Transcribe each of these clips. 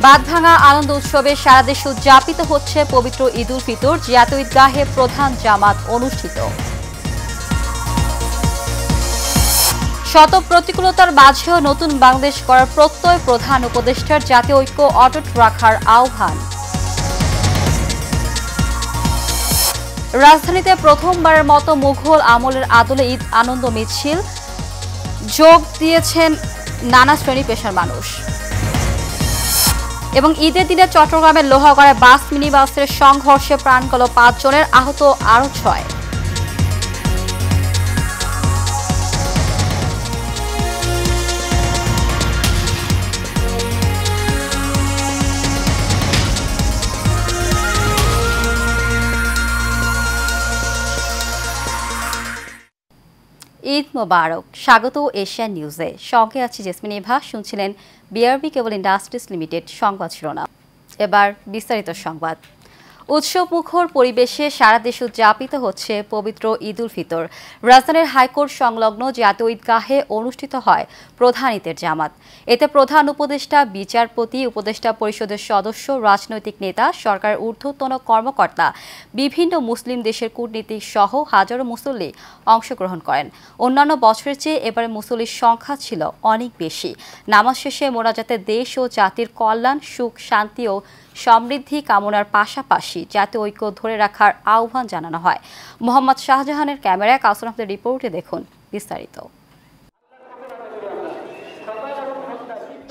বাঁধভাঙা আনন্দ উৎসবে সারা দেশে উদযাপিত হচ্ছে পবিত্র ঈদ উল ফিতর। জাতীয় ঈদগাহে প্রধান জামাত অনুষ্ঠিত। শত প্রতিকূলতার মাঝেও নতুন বাংলাদেশ গড়ার প্রত্যয় প্রধান উপদেষ্টার। জাতীয় ঐক্য অটুট রাখার আহ্বান। রাজধানীতে প্রথমবারের মতো মুঘল আমলের আদলে ঈদ আনন্দ মিছিল, যোগ দিয়েছেন নানা শ্রেণী পেশার মানুষ। এবং ঈদের দিনে চট্টগ্রামের লোহাগড়ায় বাস মিনিবাসের সংঘর্ষে প্রাণ গেল ৫ জনের, আহত আরও ৬। ঈদ মোবারক। স্বাগত এশিয়ান নিউজে, সঙ্গে আছি জেসমিন এভা। শুনছিলেন বিআরবি কেবল ইন্ডাস্ট্রিজ লিমিটেড সংবাদ শিরোনাম। এবার বিস্তারিত সংবাদ। উৎসবমুখর পরিবেশে সারা দেশে উদযাপিত হচ্ছে পবিত্র ঈদ উল ফিতর। রাজধানীর হাইকোর্ট সংলগ্ন জাতীয় ঈদগাহে অনুষ্ঠিত হয় প্রধান ঈদের জামাত। এতে প্রধান উপদেষ্টা, বিচারপতি, উপদেষ্টা পরিষদের সদস্য, রাজনৈতিক নেতা, সরকারের ঊর্ধ্বতন কর্মকর্তা, বিভিন্ন মুসলিম দেশের কূটনীতিক সহ হাজারো মুসল্লি অংশগ্রহণ করেন। অন্যান্য বছরের চেয়ে এবারে মুসল্লির সংখ্যা ছিল অনেক বেশি। নামাজ শেষে মোনাজাতে দেশ ও জাতির কল্যাণ, সুখ, শান্তি ও সমৃদ্ধি কামনার পাশাপাশি জাতীয় ঐক্য ধরে রাখার আহ্বান জানানো হয়। মোহাম্মদ শাহজাহানের ক্যামেরায় কাউসার আহমেদের রিপোর্টে দেখুন বিস্তারিত।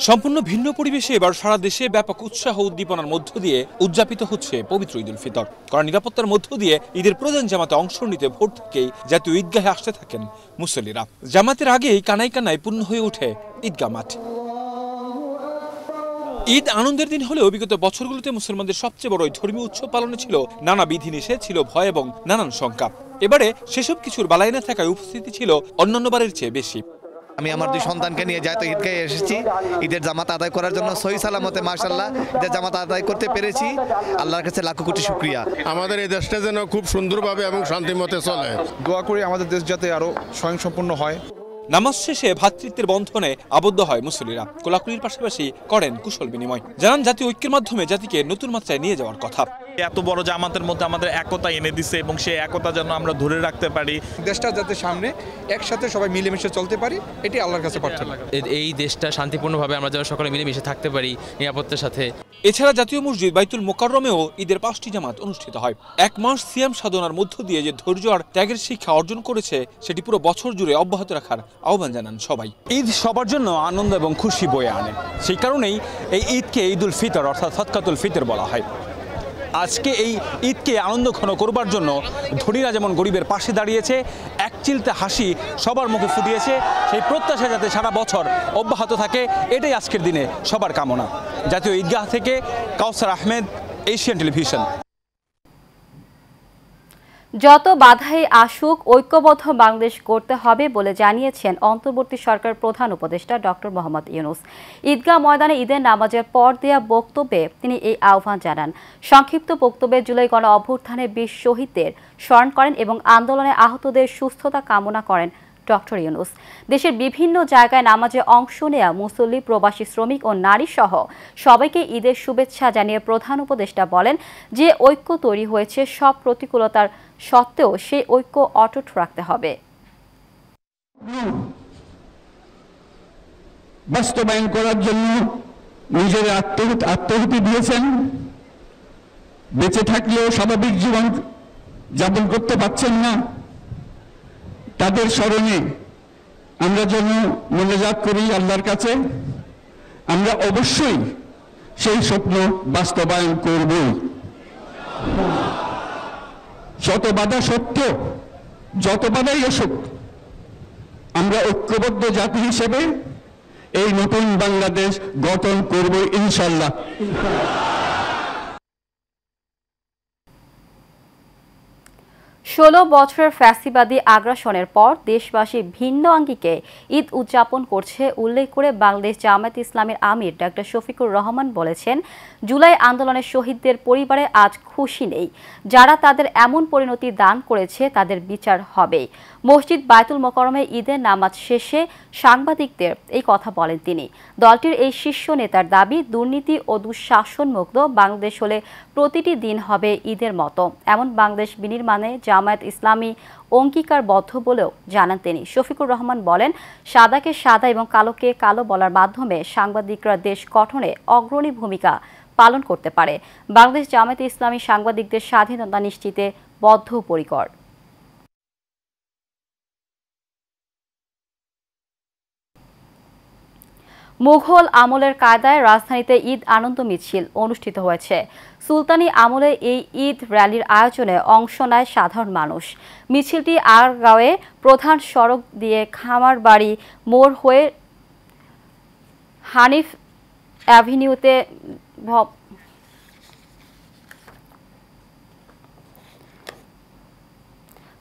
সম্পূর্ণ ভিন্ন পরিবেশে এবার সারা দেশে ব্যাপক উৎসাহ উদ্দীপনার মধ্য দিয়ে উদযাপিত হচ্ছে পবিত্র ঈদ উল ফিতর। কড়া নিরাপত্তার মধ্য দিয়ে ঈদের প্রধান জামাতে অংশ নিতে ভোর থেকেই জাতীয় ঈদগাহে আসতে থাকেন মুসল্লিরা। জামাতের আগেই কানায় কানায় পূর্ণ হয়ে ওঠে ঈদগাহ মাঠ। ঈদ আনন্দের দিন হলেও বিগত বছরগুলোতে মুসলমানদের সবচেয়ে বড় ধর্মীয় উৎসব পালনে ছিল নানা বিধিনিষেধ, ছিল ভয় এবং নানান শঙ্কা। এবারে সেসব কিছুর বালাই না থাকায় উপস্থিতি ছিল অন্যান্যবারের চেয়ে বেশি। আমি আমার 2 সন্তানকে নিয়ে জাতীয় ঈদগাহে এসেছি ঈদের জামাত আদায় করার জন্য। সহি সালামতে মাশাআল্লাহ ঈদের জামাত আদায় করতে পেরেছি। আল্লাহর কাছে লাখ কোটি শুকরিয়া। আমাদের এই দেশটা যেন খুব সুন্দরভাবে এবং শান্তিমতে চলে। দোয়া করি আমাদের দেশ যাতে আরো স্বয়ংসম্পূর্ণ হয়। নামাজ শেষে ভ্রাতৃত্বের বন্ধনে আবদ্ধ হয় মুসল্লিরা। কোলাকুলির পাশাপাশি করেন কুশল বিনিময়। জানান জাতীয় ঐক্যের মাধ্যমে জাতিকে নতুন মাত্রায় নিয়ে যাওয়ার কথা। এত বড় জামাতের মধ্যে আমাদের একতা এনে দিছে এবং সেই একতা যেন আমরা ধরে রাখতে পারি। দেশটা যাতে সামনে একসাথে সবাই মিলেমিশে চলতে পারি, এটি আল্লাহর কাছে প্রার্থনা। এই দেশটা শান্তিপূর্ণভাবে আমরা যেন সকলে মিলেমিশে থাকতে পারি নিরাপত্তার সাথে। এছাড়া জাতীয় মসজিদ বাইতুল মোকাররমেও ঈদের 5টি জামাত অনুষ্ঠিত হয়। 1 মাস সিয়াম সাধনার মধ্য দিয়ে যে ধৈর্য আর ত্যাগের শিক্ষা অর্জন করেছে সেটি পুরো বছর জুড়ে অব্যাহত রাখার আহ্বান জানান সবাই। ঈদ সবার জন্য আনন্দ এবং খুশি বয়ে আনে। সেই কারণেই এই ঈদকে ঈদ উল ফিতর অর্থাৎ সদকাতুল ফিতর বলা হয়। আজকে এই ঈদকে আনন্দ ঘন করবার জন্য ধনীরা যেমন গরিবের পাশে দাঁড়িয়েছে, এক চিলতে হাসি সবার মুখে ফুটিয়েছে, সেই প্রত্যাশা যাতে সারা বছর অব্যাহত থাকে, এটাই আজকের দিনে সবার কামনা। জাতীয় ঈদগাহ থেকে কাউসার আহমেদ, এশিয়ান টেলিভিশন। যত বাধাই আসুক ঐক্যবদ্ধ বাংলাদেশ করতে হবে বলে জানিয়েছেন অন্তর্বর্তী সরকার প্রধান উপদেষ্টা ডক্টর মোহাম্মদ ইউনূস। ঈদগাহ ময়দানে ঈদের নামাজের পর দেয়া বক্তব্যে তিনি এই আহ্বান জানান। সংক্ষিপ্ত বক্তব্যে জুলাই গণ অভ্যুত্থানের 20 শহীদদের স্মরণ করেন এবং আন্দোলনে আহতদের সুস্থতা কামনা করেন ডক্টর ইউনূস। দেশের বিভিন্ন জায়গায় নামাজে অংশ নেয়া মুসল্লি, প্রবাসী শ্রমিক ও নারী সহ সবাইকে ঈদের শুভেচ্ছা জানিয়ে প্রধান উপদেষ্টা বলেন যে ঐক্য তৈরি হয়েছে সব প্রতিকূলতার সত্ত্বেও সেই ঐক্য অটুট রাখতে হবে। বাস্তবায়ন করার জন্য নিজের আত্মাহুতি দিয়েছেন। বেঁচে থাকলেও স্বাভাবিক জীবন যাপন করতে পারছেন না। তাদের স্মরণে আমরা যেন মোনাজাত করি আল্লাহর কাছে। আমরা অবশ্যই সেই স্বপ্ন বাস্তবায়ন করবই। শত বাধা সত্ত্বেও, যত বাধাই আসুক, আমরা ঐক্যবদ্ধ জাতি হিসেবে এই নতুন বাংলাদেশ গঠন করব ইনশাআল্লাহ। 16 বছরের ফ্যাসিবাদী আগ্রাসনের পর দেশবাসী ভিন্ন আঙ্গিকে ঈদ উদযাপন করছে উল্লেখ করে বাংলাদেশ জামায়াতে ইসলামীর আমির ডক্টর শফিকুর রহমান বলেছেন, জুলাই আন্দোলনের শহীদদের পরিবারে আজ খুশি নেই। যারা তাদের এমন পরিণতি দান করেছে তাদের বিচার হবে। মসজিদ বায়তুল মোকাররমে ঈদের নামাজ শেষে সাংবাদিকদের এই কথা বলেন তিনি। দলটির এই শীর্ষ নেতার দাবি, দুর্নীতি ও দুঃশাসন মুক্ত বাংলাদেশ হলে প্রতিটি দিন হবে ঈদের মতো। এমন বাংলাদেশ বিনির্মাণে জামায়াত ইসলামী অঙ্গীকারবদ্ধ বলেও জানান তিনি। শফিকুর রহমান বলেন, সাদাকে সাদা এবং কালোকে কালো বলার মাধ্যমে সাংবাদিকরা দেশ গঠনে অগ্রণী ভূমিকা পালন করতে পারে। বাংলাদেশ জামায়াত ইসলামী সাংবাদিকদের স্বাধীনতা নিশ্চিতে বদ্ধপরিকর। মুঘল আমলের কায়দায় রাজধানীতে ঈদ আনন্দ মিছিল অনুষ্ঠিত হয়েছে। সুলতানি আমলে এই ঈদ র্যালির আয়োজনে অংশ নেয় সাধারণ মানুষ। মিছিলটি আগারগাঁওয়ে প্রধান সড়ক দিয়ে খামারবাড়ি মোড় হয়ে হানিফ অ্যাভিনিউতে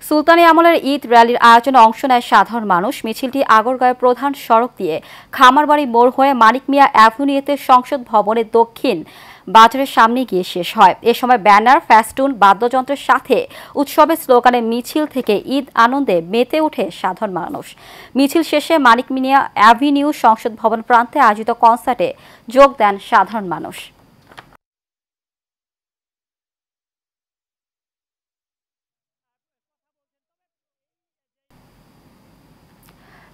সুলতানি আমলের ঈদ র্যালির আয়োজনে অংশ নেয় সাধারণ মানুষ। মিছিলটি আগরগাঁওয়ের প্রধান সড়ক দিয়ে খামারবাড়ি মোড় হয়ে মানিক মিয়া অ্যাভিনিউতে সংসদ ভবনের দক্ষিণ বাজারের সামনে গিয়ে শেষ হয়। এ সময় ব্যানার, ফেস্টুন, বাদ্যযন্ত্রের সাথে উৎসবের স্লোগানে মিছিল থেকে ঈদ আনন্দে মেতে ওঠে সাধারণ মানুষ। মিছিল শেষে মানিক মিয়া অ্যাভিনিউ সংসদ ভবন প্রান্তে আয়োজিত কনসার্টে যোগ দেন সাধারণ মানুষ।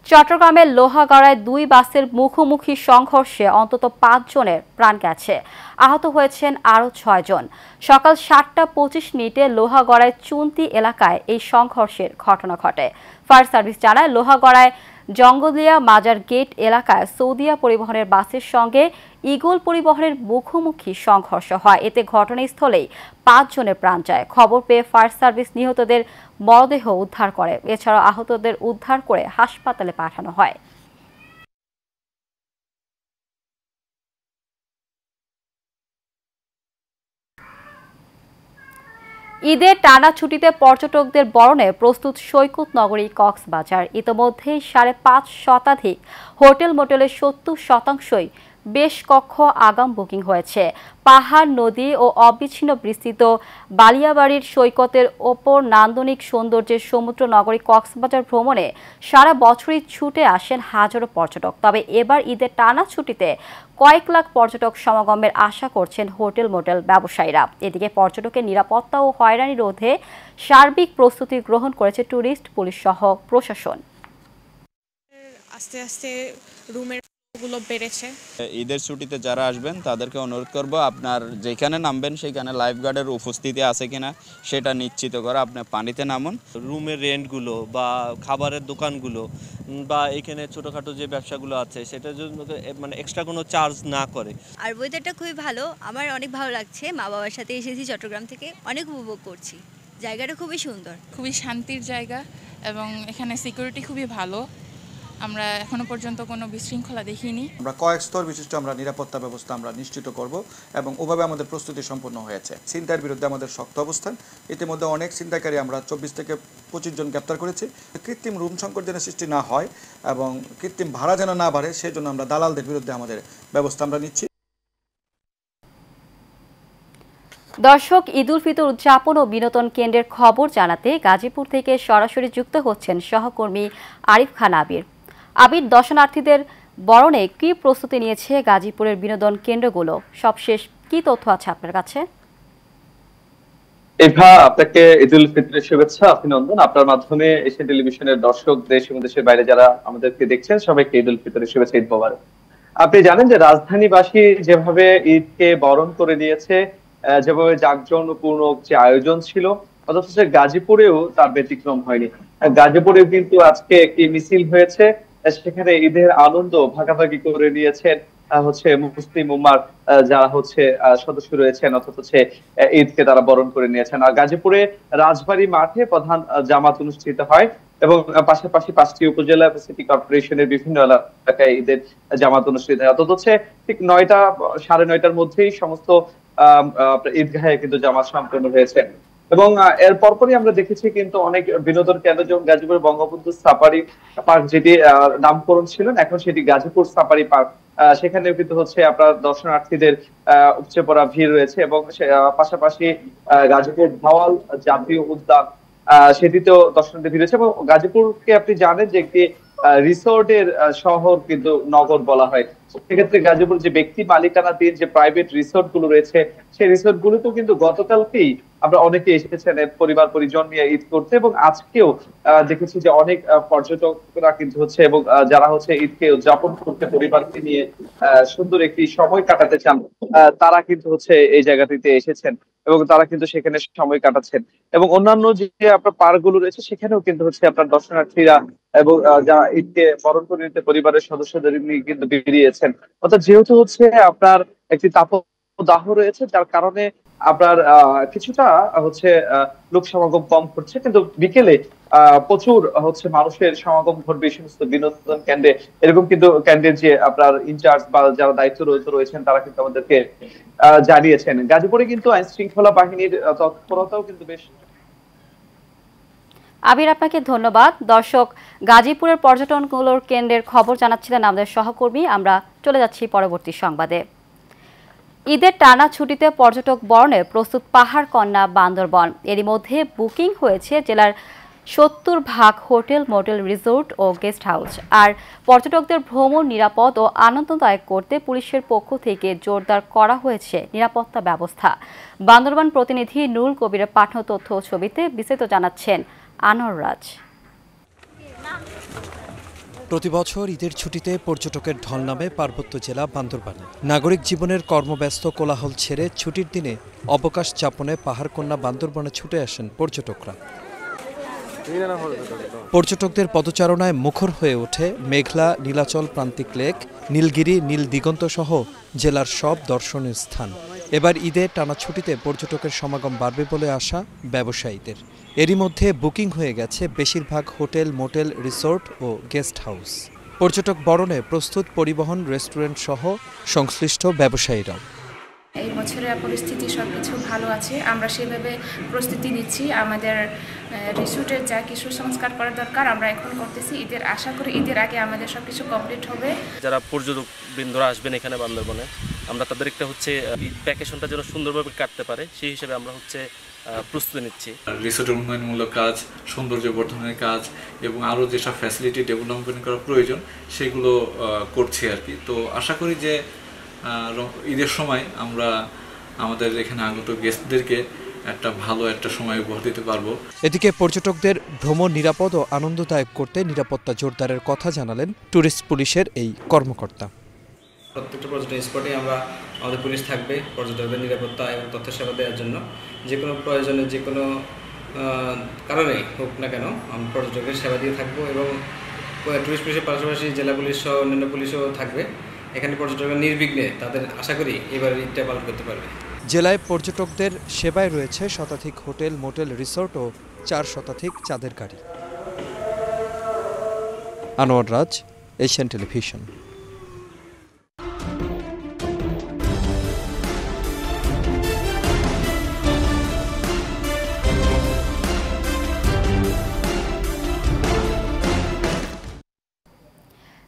চট্টগ্রামের লোহাগড়ায় 2 বাসের মুখোমুখি সংঘর্ষে অন্তত 5 জনের প্রাণ গেছে, আহত হয়েছেন আরও 6 জন। সকাল 7:25 লোহাগড়ায় চুন্তি এলাকায় এই সংঘর্ষের ঘটনা ঘটে। ফায়ার সার্ভিস জানায়, লোহাগড়ায় জঙ্গলিয়া মাজার গেট এলাকায় সৌদিয়া পরিবহনের বাসের সঙ্গে ইগল পরিবহনের মুখোমুখি সংঘর্ষ হয়। এতে ঘটনাস্থলেই 5 জনের প্রাণ যায়। খবর পেয়ে ফায়ার সার্ভিস নিহতদের মরদেহ উদ্ধার করে। এছাড়াও আহতদের উদ্ধার করে হাসপাতালে পাঠানো হয়। ঈদের টানা ছুটিতে পর্যটকদের বরণে প্রস্তুত সৈকত নগরী কক্সবাজার। ইতোমধ্যেই 5.5 শতাধিক হোটেল মোটেলের 70% বেশ কক্ষ আগাম বুকিং হয়েছে। পাহাড়, নদী ও অবিচ্ছিন্ন বিস্তৃত বালিয়াবাড়ির সৈকতের ওপর নান্দনিক সৌন্দর্যের সমুদ্র নগরী কক্সবাজার ভ্রমণে সারা বছরই ছুটে আসেন হাজারো পর্যটক। তবে এবার ঈদের টানা ছুটিতে কয়েক লাখ পর্যটক সমাগমের আশা করছেন হোটেল মোটেল ব্যবসায়ীরা। এদিকে পর্যটকের নিরাপত্তা ও হয়রানি রোধে সার্বিক প্রস্তুতি গ্রহণ করেছে ট্যুরিস্ট পুলিশ সহ প্রশাসন। আস্তে আস্তে রুমের গুলো বেড়েছে। ঈদের ছুটিতে যারা আসবেন তাদেরকে অনুরোধ করব, আপনার যেখানে নামবেন সেখানে লাইফ গার্ডের উপস্থিতি আছে কিনা সেটা নিশ্চিত করে আপনি পানিতে নামুন। রুমের রেন্টগুলো বা খাবারের দোকানগুলো বা এখানে ছোটোখাটো যে ব্যবসাগুলো আছে সেটার জন্য মানে এক্সট্রা কোনো চার্জ না করে। আর ওয়েদারটা খুবই ভালো, আমার অনেক ভালো লাগছে। মা বাবার সাথে এসেছি চট্টগ্রাম থেকে, অনেক উপভোগ করছি। জায়গাটা খুবই সুন্দর, খুবই শান্তির জায়গা এবং এখানে সিকিউরিটি খুবই ভালো। আমরা এখনো পর্যন্ত কোনো বিশৃঙ্খলা দেখিনি। আমরা কয়েক স্তর বিশিষ্ট আমরা নিরাপত্তা ব্যবস্থা আমরা নিশ্চিত করব এবং ওভাবে আমাদের প্রস্তুতি সম্পন্ন হয়েছে। ছিনতাইয়ের বিরুদ্ধে আমাদের শক্ত অবস্থান। ইতিমধ্যে অনেক ছিনতাইকারী আমরা 24 থেকে 25 জন গ্রেপ্তার করেছি। কৃত্রিম রুম সংকট যেন সৃষ্টি না হয় এবং কৃত্রিম ভাড়া যেন না বাড়ে সেই জন্য আমরা দালালদের বিরুদ্ধে আমাদের ব্যবস্থা আমরা নিচ্ছি। দর্শক, ঈদুল ফিতর উদযাপন ও বিনোদন কেন্দ্রের খবর জানাতে গাজীপুর থেকে সরাসরি যুক্ত হচ্ছেন সহকর্মী আরিফ খান আবির। আবির, দর্শনার্থীদের বরণে কি প্রস্তুতি নিয়েছে গাজীপুরের বিনোদন কেন্দ্রগুলো? সবশেষ কি তথ্য আছে আপনার কাছে? এভা, আপনাকে ঈদুল ফিতরের শুভেচ্ছা, অভিনন্দন। আপনার মাধ্যমে এশিয়ান টেলিভিশনের দর্শক, দেশ এবং দেশের বাইরে যারা আমাদেরকে দেখছেন সবাইকে ঈদুল ফিতরের শুভেচ্ছা, ঈদ মোবারক। আপনি জানেন যে রাজধানীবাসী যেভাবে ঈদকে বরণ করে নিয়েছে, যেভাবে জাঁকজমকপূর্ণ যে আয়োজন ছিল, অথচ গাজীপুরেও তার ব্যতিক্রম হয়নি। গাজীপুরেও কিন্তু আজকে একটি মিছিল হয়েছে, সেখানে ঈদের আনন্দ ভাগাভাগি করে নিয়েছেন মুসলিম উম্মার যারা সদস্য রয়েছেন, অথচ ঈদকে তারা বরণ করে নিয়েছেন। আর গাজীপুরে রাজবাড়ী মাঠে প্রধান জামাত অনুষ্ঠিত হয় এবং পাশাপাশি 5টি উপজেলা সিটি কর্পোরেশনের বিভিন্ন এলাকায় ঈদের জামাত অনুষ্ঠিত হয়। অথচ ঠিক 9টা, 9:30টার মধ্যেই সমস্ত ঈদগাহে কিন্তু জামাত সম্পন্ন হয়েছে। এবং এর পরপরই আমরা দেখেছি কিন্তু অনেক বিনোদন কেন্দ্র, যেমন গাজীপুর বঙ্গবন্ধু সাফারি পার্ক, যেটি নামকরণ ছিল, এখন সেটি গাজীপুর সাফারি পার্ক, সেখানেও কিন্তু আপনার দর্শনার্থীদের উপচে পড়া ভিড় রয়েছে। এবং পাশাপাশি গাজীপুর ভাওয়াল জাতীয় উদ্যান, সেটিতেও দর্শনার্থী ভিড় হয়েছে। এবং গাজীপুরকে আপনি জানেন যে একটি রিসোর্টের শহর কিন্তু নগর বলা হয়। সেক্ষেত্রে গাজীপুর যে ব্যক্তি মালিকানাধীন যে প্রাইভেট রিসোর্ট গুলো রয়েছে, সেই রিসোর্ট গুলোতেও কিন্তু গতকালকেই আমরা অনেকে এসেছেন পরিবার পরিজন নিয়ে ঈদ করতে, এবং আজকেও দেখেছি যে অনেক পর্যটকরা কিন্তু হচ্ছে এবং যারা হচ্ছে ঈদকে উদযাপন করতে পরিবারকে নিয়ে সুন্দর একটি সময় কাটাতে চান, তারা কিন্তু হচ্ছে এই জায়গাটিতে এসেছেন এবং তারা কিন্তু সেখানে সময় কাটাচ্ছেন। এবং অন্যান্য যে আপনার পার্ক গুলো রয়েছে সেখানেও কিন্তু হচ্ছে আপনার দর্শনার্থীরা এবং যারা ঈদকে বরণ করে নিতে পরিবারের সদস্যদের নিয়ে কিন্তু বেরিয়েছেন। অর্থাৎ যেহেতু হচ্ছে আপনার একটি তাপদাহ রয়েছে, যার কারণে আপনার কিছুটা হচ্ছে লোক সমাগম কম করছে, কিন্তু বিকেলে প্রচুর হচ্ছে মানুষের সমাগম ঘটবে এই সমস্ত বিনোদন কেন্দ্রে। এরকম কিন্তু কেন্দ্রের যে আপনার ইনচার্জ বা যারা দায়িত্ব রয়েছেন তারা কিন্তু আমাদেরকে জানিয়েছেন। গাজীপুরে কিন্তু আইন শৃঙ্খলা বাহিনীর তৎপরতাও কিন্তু বেশ। আবির, আপনাকে ধন্যবাদ। দর্শক, গাজীপুরের পর্যটনগুলোর কেন্দ্রের খবর জানাচ্ছিলেন আমাদের সহকর্মী। আমরা চলে যাচ্ছি পরবর্তী সংবাদে। ঈদের টানা ছুটিতে পর্যটক বরণে প্রস্তুত পাহাড় কন্যা বান্দরবন। এরই মধ্যে বুকিং হয়েছে জেলার ৭০% হোটেল, মোটেল, রিসোর্ট ও গেস্ট হাউস। আর পর্যটকদের ভ্রমণ নিরাপদ ও আনন্দদায়ক করতে পুলিশের পক্ষ থেকে জোরদার করা হয়েছে নিরাপত্তা ব্যবস্থা। বান্দরবান প্রতিনিধি নুরুল কবিরের পাঠানো তথ্য ও ছবিতে বিস্তারিত জানাচ্ছেন আনোয়ার রাজ। প্রতিবছর ঈদের ছুটিতে পর্যটকের ঢল নামে পার্বত্য জেলা বান্দরবানে। নাগরিক জীবনের কর্মব্যস্ত কোলাহল ছেড়ে ছুটির দিনে অবকাশ যাপনে পাহাড়কন্যা বান্দরবনে ছুটে আসেন পর্যটকরা। পর্যটকদের পদচারণায় মুখর হয়ে ওঠে মেঘলা, নীলাচল, প্রান্তিক লেক, নীলগিরি, নীল দিগন্ত সহ জেলার সব দর্শনীয় স্থান। এবার ঈদে টানা ছুটিতে পর্যটকের সমাগম বাড়বে বলে আশা ব্যবসায়ীদের। এরই মধ্যে বুকিং হয়ে গেছে বেশিরভাগ হোটেল, মোটেল, রিসোর্ট ও গেস্ট হাউস। পর্যটক বরণে প্রস্তুত পরিবহন, রেস্টুরেন্ট সহ সংশ্লিষ্ট ব্যবসায়ীরাও। এই বছরের পরিস্থিতি সবকিছু ভালো আছে, আমরা সেভাবে প্রস্তুতি নিচ্ছি। আমাদের রিসোর্টের যা কিছু সংস্কার করা দরকার আমরা এখন করতেছি। ঈদের আশা করি ঈদের আগে আমাদের সবকিছু কমপ্লিট হবে। যারা পর্যটক বৃন্দরা আসবেন এখানে বান্দরবনে, আমরা তাদের একটা হচ্ছে ঈদ ভ্যাকেশনটা যেন সুন্দরভাবে কাটতে পারে সেই হিসেবে আমরা হচ্ছে প্রস্তুতি নিচ্ছি। রিসোর্টের উন্নয়নমূলক কাজ, সৌন্দর্য বর্ধনের কাজ এবং আরও যেসব ফ্যাসিলিটি ডেভেলপমেন্ট করা প্রয়োজন সেগুলো করছি আর কি। তো আশা করি যে ঈদের সময় আমরা আমাদের এখানে আগত গেস্টদেরকে একটা ভালো একটা সময় উপহার দিতে পারবো। এদিকে পর্যটকদের ভ্রমণ নিরাপদ ও আনন্দদায়ক করতে নিরাপত্তা জোরদারের কথা জানালেন ট্যুরিস্ট পুলিশের এই কর্মকর্তা। প্রত্যেকটা পর্যটন স্পটে আমাদের পুলিশ থাকবে পর্যটকদের নিরাপত্তা এবং তথ্য সেবা দেওয়ার জন্য। যে কোনো প্রয়োজনে, যে কোনো কারণে হোক না কেন আমরা পর্যটকের সেবা দিয়ে থাকবো। এবং টুরিস্ট পুলিশের পাশাপাশি জেলা পুলিশ সহ অন্যান্য পুলিশও থাকবে এখানে। পর্যটকরা নির্বিঘ্নে তাদের আশা করি এবার ঈদটা পালন করতে পারবে। জেলায় পর্যটকদের সেবায় রয়েছে 1 শতাধিক হোটেল, মোটেল, রিসোর্ট ও 4 শতাধিক চাঁদের গাড়ি। আনোয়ার রাজ, এশিয়ান টেলিভিশন।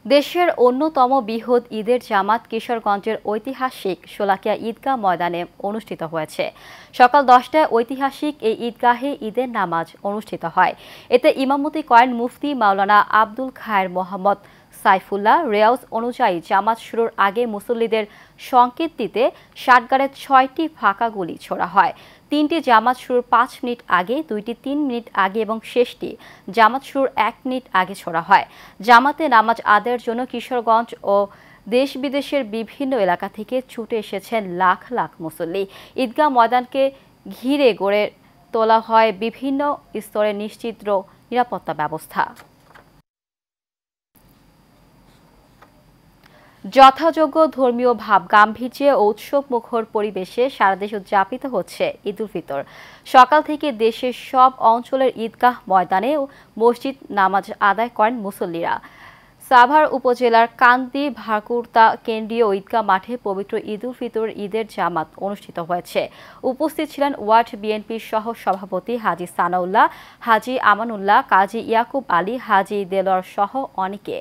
দেশের অন্যতম বৃহৎ ঈদের জামাত কিশোরগঞ্জের ঐতিহাসিক শোলাকিয়া ঈদগাহ ময়দানে অনুষ্ঠিত হয়েছে। সকাল 10টায় ঐতিহাসিক এই ঈদগাহে ঈদের নামাজ অনুষ্ঠিত হয়। এতে ইমামতি করেন মুফতি মাওলানা আব্দুল খায়ের মোহাম্মদ সাইফুল্লাহ। রেওয়াজ অনুযায়ী জামাত শুরুর আগে মুসল্লিদের সংকেত দিতে ষাটগাড়ের 6টি ফাঁকা গুলি ছোড়া হয়। 3টি জামাত শুরুর 5 মিনিট আগে, 2টি 3 মিনিট আগে এবং শেষটি জামাত শুরুর 1 মিনিট আগে ছোড়া হয়। জামাতে নামাজ আদায়ের জন্য কিশোরগঞ্জ ও দেশ বিদেশের বিভিন্ন এলাকা থেকে ছুটে এসেছেন লাখ লাখ মুসল্লি। ঈদগাহ ময়দানকে ঘিরে গড়ে তোলা হয় বিভিন্ন স্তরে নিশ্চিত নিরাপত্তা ব্যবস্থা। যথাযোগ্য ধর্মীয় ভাব গাম্ভীর্যে ও উৎসব মুখর পরিবেশে সারা দেশে উদযাপিত হচ্ছে ঈদ উল ফিতর। সকাল থেকে দেশের সব অঞ্চলের ঈদগাহ ময়দানে ও মসজিদ নামাজ আদায় করেন মুসল্লিরা। সাভার উপজেলার কান্দি ভাকুরতা কেন্দ্রীয় ঈদগাহ মাঠে পবিত্র ঈদ উল ফিতর ঈদের জামাত অনুষ্ঠিত হয়েছে। উপস্থিত ছিলেন ওয়ার্ড বিএনপির সহ সভাপতি হাজী সানাউল্লাহ, হাজী আমানুল্লাহ, কাজী ইয়াকুব আলী, হাজী দেলোয়ার সহ অনেকে।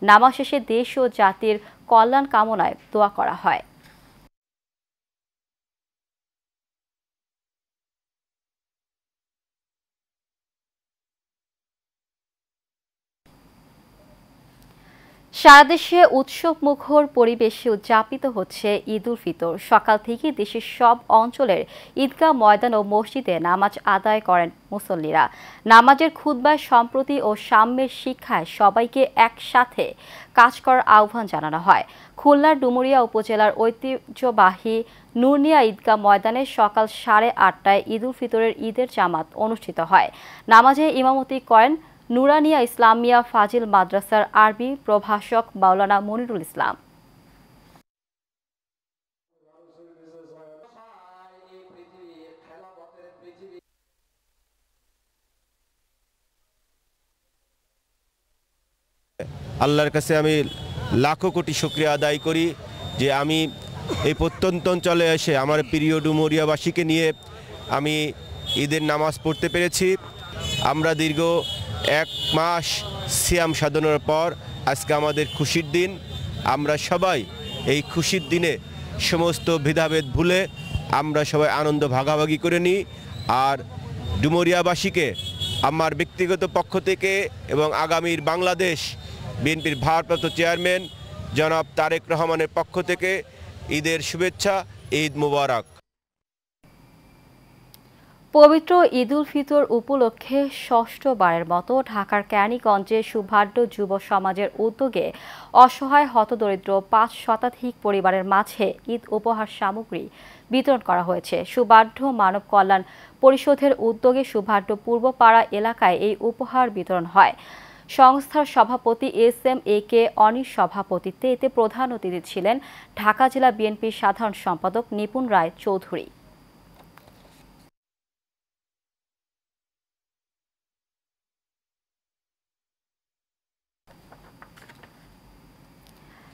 নামাজ শেষে দেশ ও জাতির কল্যাণ কামনায় দোয়া করা হয়। সারা দেশে উৎসব মুখর পরিবেশে উদযাপিত হচ্ছে ঈদ উল ফিতর। সকাল থেকে দেশের সব অঞ্চলের ঈদগাহ ময়দান ও মসজিদে নামাজ আদায় করেন মুসল্লিরা। নামাজের খুতবায় সম্প্রতি ও সাম্যের শিক্ষায় সবাইকে একসাথে কাজ করার আহ্বান জানানো হয়। খুলনার ডুমুরিয়া উপজেলার ঐতিহ্যবাহী নুরনিয়া ঈদগাহ ময়দানে সকাল 8:30টায় ঈদ উল ফিতরের ঈদের জামাত অনুষ্ঠিত হয়। নামাজে ইমামতি করেন নুরানিয়া ইসলামিয়া ফাজিল মাদ্রাসার আরবি প্রভাষক মাওলানা মনিরুল ইসলাম। আল্লাহর কাছে আমি লাখো কোটি শুকরিয়া আদায় করি যে আমি এই প্রত্যন্ত অঞ্চলে এসে আমার প্রিয় ডুমুরিয়াবাসীকে নিয়ে আমি ঈদের নামাজ পড়তে পেরেছি। আমরা দীর্ঘ 1 মাস সিয়াম সাধনার পর আজকে আমাদের খুশির দিন। আমরা সবাই এই খুশির দিনে সমস্ত ভেদাভেদ ভুলে আমরা সবাই আনন্দ ভাগাভাগি করে নিই। আর ডুমুরিয়াবাসীকে আমার ব্যক্তিগত পক্ষ থেকে এবং আগামীর বাংলাদেশ বিএনপির ভারপ্রাপ্ত চেয়ারম্যান জনাব তারেক রহমানের পক্ষ থেকে ঈদের শুভেচ্ছা, ঈদ মুবারক। পবিত্র ঈদ উল ফিতর উপলক্ষে ষষ্ঠবারের মতো ঢাকার কেরানীগঞ্জে সুভাড্য যুব সমাজের উদ্যোগে অসহায় হতদরিদ্র 5 শতাধিক পরিবারের মাঝে ঈদ উপহার সামগ্রী বিতরণ করা হয়েছে। সুভাড্য মানব কল্যাণ পরিষদের উদ্যোগে সুভাড্য পূর্বপাড়া এলাকায় এই উপহার বিতরণ হয়। সংস্থার সভাপতি SMAK অনির সভাপতিত্বে এতে প্রধান অতিথি ছিলেন ঢাকা জেলা বিএনপির সাধারণ সম্পাদক নিপুণ রায় চৌধুরী।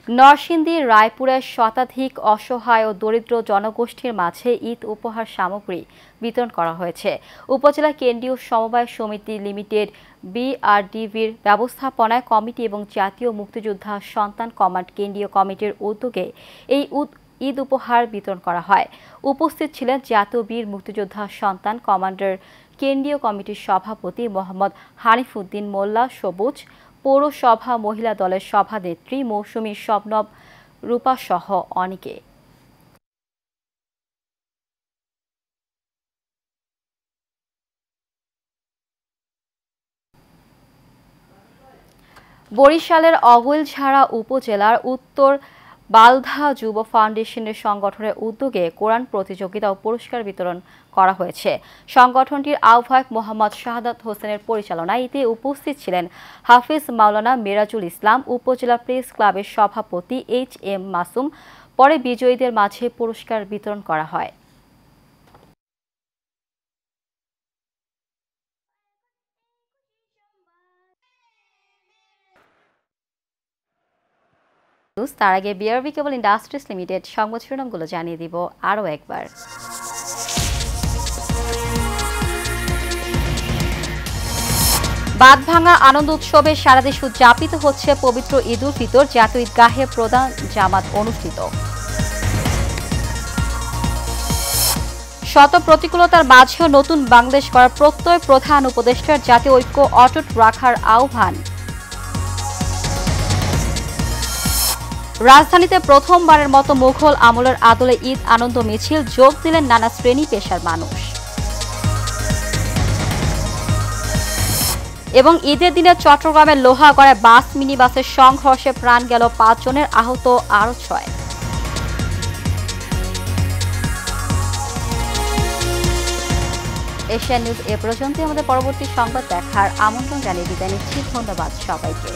নরসিংদীর রায়পুরে শতাধিক অসহায় ও দরিদ্র জনগোষ্ঠীর মাঝে ঈদ উপহার সামগ্রী বিতরণ করা হয়েছে। উপজেলা কেন্দ্রীয় সমবায় সমিতি লিমিটেড BRDVর ব্যবস্থাপনায় কমিটি এবং জাতীয় মুক্তিযোদ্ধা সন্তান কমান্ড কেন্দ্রীয় কমিটির উদ্যোগে এই ঈদ উপহার বিতরণ করা হয়। উপস্থিত ছিলেন জাতীয় বীর মুক্তিযোদ্ধা সন্তান কমান্ডের কেন্দ্রীয় কমিটির সভাপতি মোহাম্মদ হানিফউদ্দিন মোল্লা সবুজ, পৌরসভা মহিলা দলের সভানেত্রী মৌসুমী শবনব রূপা সহ অনেকে। বরিশালের অগৈলঝাড়া উপজেলার উত্তর বালধা যুব ফাউন্ডেশনের সংগঠনের উদ্যোগে কোরআন প্রতিযোগিতা ও পুরস্কার বিতরণ করা হয়েছে। সংগঠনটির আহ্বায়ক মোহাম্মদ শাহাদাত হোসেনের পরিচালনায় এতে উপস্থিত ছিলেন হাফিজ মাওলানা মিরাজুল ইসলাম, উপজেলা প্রেস ক্লাবের সভাপতি HM মাসুম। পরে বিজয়ীদের মাঝে পুরস্কার বিতরণ করা হয়। তার আগে বিআরবি কেবল ইন্ডাস্ট্রিজ লিমিটেড সংবাদ শিরোনামগুলো জানিয়ে দিব আরও একবার। বাঁধভাঙা আনন্দ উৎসবে সারা দেশে উদযাপিত হচ্ছে পবিত্র ঈদ উল ফিতর। জাতীয় ঈদগাহে প্রধান জামাত অনুষ্ঠিত। শত প্রতিকূলতার মাঝেও নতুন বাংলাদেশ করার প্রত্যয় প্রধান উপদেষ্টার। জাতীয় ঐক্য অটুট রাখার আহ্বান। রাজধানীতে প্রথমবারের মতো মুঘল আমলের আদলে ঈদ আনন্দ মিছিল, যোগ দিলেন নানা শ্রেণী পেশার মানুষ। এবং ঈদের দিনে চট্টগ্রামের লোহাগড়ায় বাস মিনি বাসের সংঘর্ষে প্রাণ গেল 5 জনের, আহত আরও 6। এশিয়া নিউজ এ পর্যন্ত। আমাদের পরবর্তী সংবাদ দেখার আমন্ত্রণ জানিয়ে বিদায় নিচ্ছি। ধন্যবাদ সবাইকে।